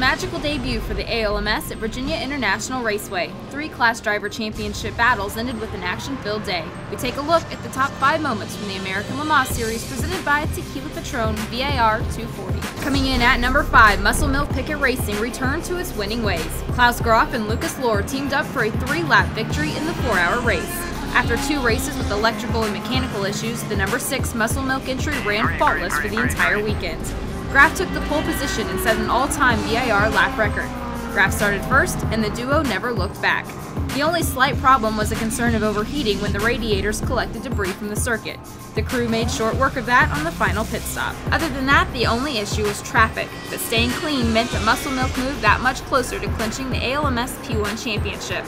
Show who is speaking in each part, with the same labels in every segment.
Speaker 1: magical debut for the ALMS at Virginia International Raceway. 3 Class Driver Championship battles ended with an action-filled day. We take a look at the top 5 moments from the American Le Mans Series presented by Tequila Patron VIR 240. Coming in at number 5, Muscle Milk Picket Racing returned to its winning ways. Klaus Groff and Lucas Lohr teamed up for a 3-lap victory in the 4-hour race. After 2 races with electrical and mechanical issues, the number 6 Muscle Milk entry ran faultless for the entire weekend. Graff took the pole position and set an all-time VIR lap record. Graff started first, and the duo never looked back. The only slight problem was a concern of overheating when the radiators collected debris from the circuit. The crew made short work of that on the final pit stop. Other than that, the only issue was traffic, but staying clean meant that Muscle Milk moved that much closer to clinching the ALMS P1 championship.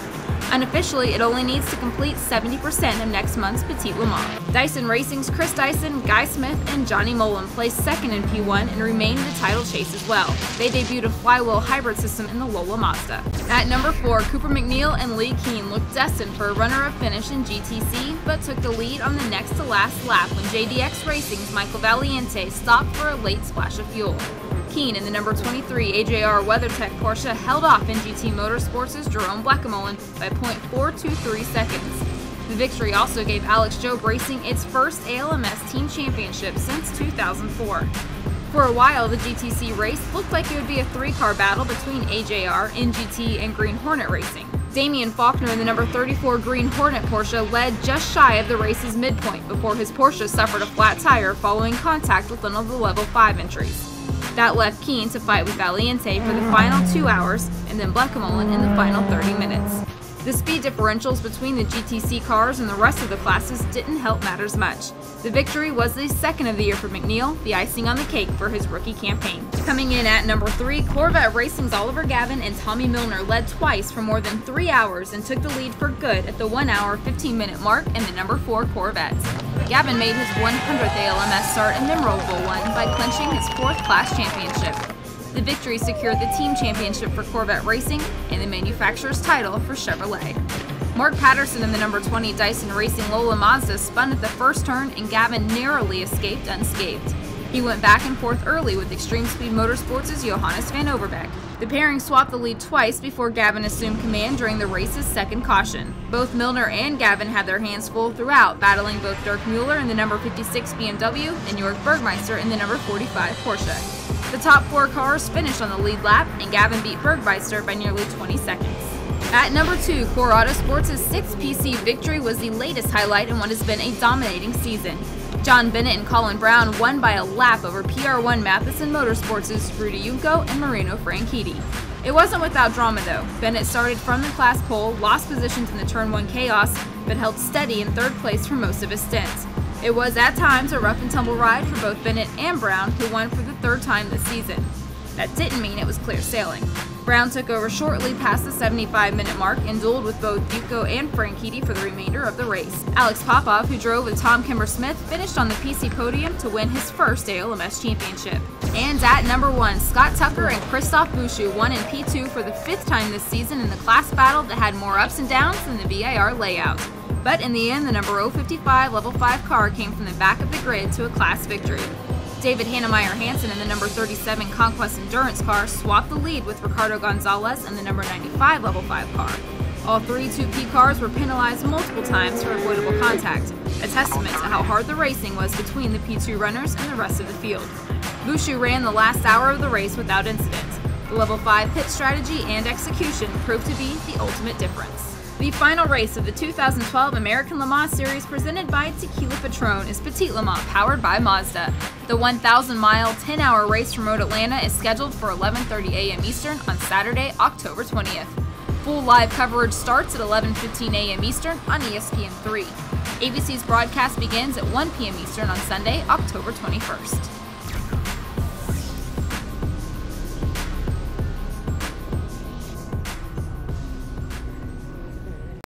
Speaker 1: Unofficially, it only needs to complete 70% of next month's Petit Le Mans. Dyson Racing's Chris Dyson, Guy Smith, and Johnny Mullen placed second in P1 and remained in the title chase as well. They debuted a flywheel hybrid system in the Lola Mazda. At number 4, Cooper McNeil and Lee Keen looked destined for a runner-up finish in GTC, but took the lead on the next-to-last lap when JDX Racing's Michael Valiente stopped for a late splash of fuel. Keen and the number 23 AJR WeatherTech Porsche held off in GT Motorsports' Jerome Blackamolen by 0.423 seconds. The victory also gave Alex Job Racing its first ALMS team championship since 2004. For a while, the GTC race looked like it would be a 3-car battle between AJR, NGT, and Green Hornet Racing. Damian Faulkner and the number 34 Green Hornet Porsche led just shy of the race's midpoint before his Porsche suffered a flat tire following contact with one of the level 5 entries. That left Keen to fight with Valiente for the final 2 hours, and then Blackamolen in the final 30 minutes. The speed differentials between the GTC cars and the rest of the classes didn't help matters much. The victory was the second of the year for McNeil, the icing on the cake for his rookie campaign. Coming in at number 3, Corvette Racing's Oliver Gavin and Tommy Milner led twice for more than 3 hours and took the lead for good at the 1-hour 15-minute mark in the number 4 Corvette. Gavin made his 100th ALMS start a memorable one by clinching his 4th class championship. The victory secured the team championship for Corvette Racing and the manufacturer's title for Chevrolet. Mark Patterson and the number 20 Dyson Racing Lola Mazda spun at the first turn, and Gavin narrowly escaped unscathed. He went back and forth early with Extreme Speed Motorsports' Johannes van Overbeek. The pairing swapped the lead twice before Gavin assumed command during the race's second caution. Both Milner and Gavin had their hands full throughout, battling both Dirk Mueller in the number 56 BMW and Jörg Bergmeister in the number 45 Porsche. The top 4 cars finished on the lead lap, and Gavin beat Bergmeister by nearly 20 seconds. At number 2, Core Autosports' 6th PC victory was the latest highlight in what has been a dominating season. John Bennett and Colin Brown won by a lap over PR1 Matheson Motorsports' Rudy Junko and Marino Franchitti. It wasn't without drama though. Bennett started from the class pole, lost positions in the Turn 1 chaos, but held steady in 3rd place for most of his stint. It was at times a rough and tumble ride for both Bennett and Brown, who won for the 3rd time this season. That didn't mean it was clear sailing. Brown took over shortly past the 75-minute mark and dueled with both Yuko and Franchitti for the remainder of the race. Alex Popov, who drove with Tom Kimber-Smith, finished on the PC podium to win his first ALMS championship. And at number 1, Scott Tucker and Christoph Bouchou won in P2 for the 5th time this season in the class battle that had more ups and downs than the VIR layout. But in the end, the number 055 Level 5 car came from the back of the grid to a class victory. David Hannemeyer Hansen and the number 37 Conquest Endurance car swapped the lead with Ricardo Gonzalez and the number 95 Level 5 car. All 3 2P cars were penalized multiple times for avoidable contact, a testament to how hard the racing was between the P2 runners and the rest of the field. Bouchou ran the last hour of the race without incident. The Level 5 pit strategy and execution proved to be the ultimate difference. The final race of the 2012 American Le Mans Series presented by Tequila Patron is Petit Le Mans powered by Mazda. The 1,000-mile, 10-hour race from Road Atlanta is scheduled for 11:30 a.m. Eastern on Saturday, October 20th. Full live coverage starts at 11:15 a.m. Eastern on ESPN 3. ABC's broadcast begins at 1 p.m. Eastern on Sunday, October 21st.